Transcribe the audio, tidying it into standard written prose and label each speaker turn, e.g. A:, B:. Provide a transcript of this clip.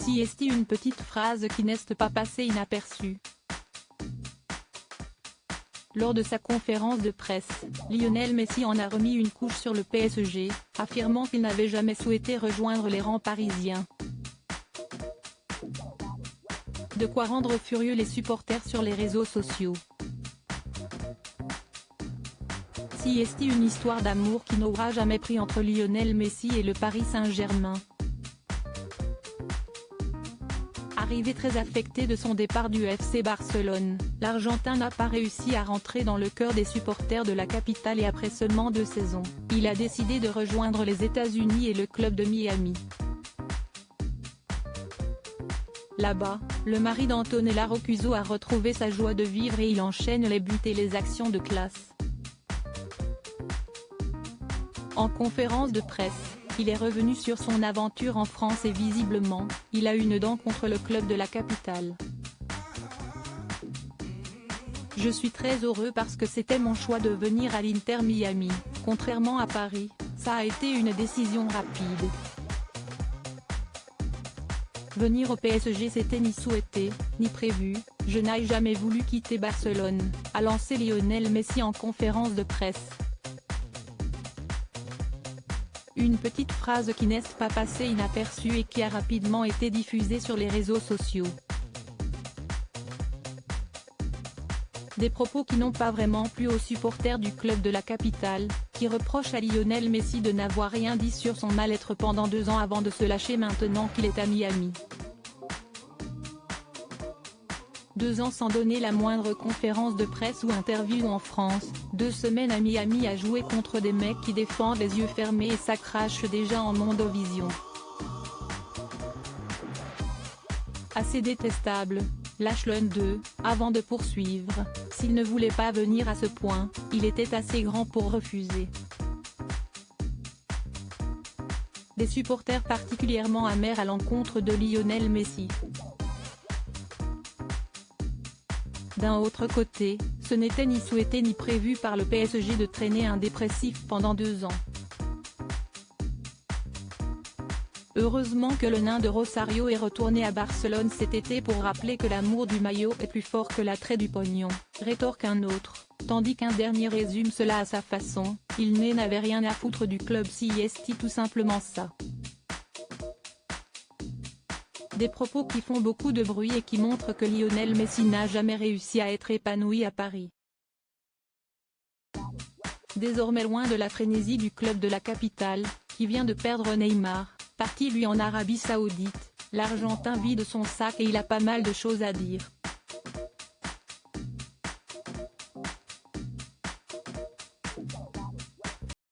A: Si est une petite phrase qui n'est pas passée inaperçue. Lors de sa conférence de presse, Lionel Messi en a remis une couche sur le PSG, affirmant qu'il n'avait jamais souhaité rejoindre les rangs parisiens. De quoi rendre furieux les supporters sur les réseaux sociaux. Si est une histoire d'amour qui n'aura jamais pris entre Lionel Messi et le Paris Saint-Germain. Arrivé très affecté de son départ du FC Barcelone, l'Argentin n'a pas réussi à rentrer dans le cœur des supporters de la capitale et après seulement 2 saisons, il a décidé de rejoindre les États-Unis et le club de Miami. Là-bas, le mari d'Antonella Roccuzzo a retrouvé sa joie de vivre et il enchaîne les buts et les actions de classe. En conférence de presse, il est revenu sur son aventure en France et visiblement, il a une dent contre le club de la capitale. Je suis très heureux parce que c'était mon choix de venir à l'Inter Miami, contrairement à Paris, ça a été une décision rapide. Venir au PSG c'était ni souhaité, ni prévu, je n'ai jamais voulu quitter Barcelone, a lancé Lionel Messi en conférence de presse. Une petite phrase qui n'est pas passée inaperçue et qui a rapidement été diffusée sur les réseaux sociaux. Des propos qui n'ont pas vraiment plu aux supporters du club de la capitale, qui reprochent à Lionel Messi de n'avoir rien dit sur son mal-être pendant 2 ans avant de se lâcher maintenant qu'il est à Miami. 2 ans sans donner la moindre conférence de presse ou interview en France, 2 semaines à Miami à jouer contre des mecs qui défendent les yeux fermés et ça crache déjà en Mondovision. Assez détestable, lâche-le 2, avant de poursuivre, s'il ne voulait pas venir à ce point, il était assez grand pour refuser. Des supporters particulièrement amers à l'encontre de Lionel Messi. D'un autre côté, ce n'était ni souhaité ni prévu par le PSG de traîner un dépressif pendant 2 ans. Heureusement que le nain de Rosario est retourné à Barcelone cet été pour rappeler que l'amour du maillot est plus fort que l'attrait du pognon, rétorque un autre, tandis qu'un dernier résume cela à sa façon, il n'avait rien à foutre du club si est tout simplement ça. Des propos qui font beaucoup de bruit et qui montrent que Lionel Messi n'a jamais réussi à être épanoui à Paris. Désormais loin de la frénésie du club de la capitale, qui vient de perdre Neymar, parti lui en Arabie Saoudite, l'Argentin vide son sac et il a pas mal de choses à dire.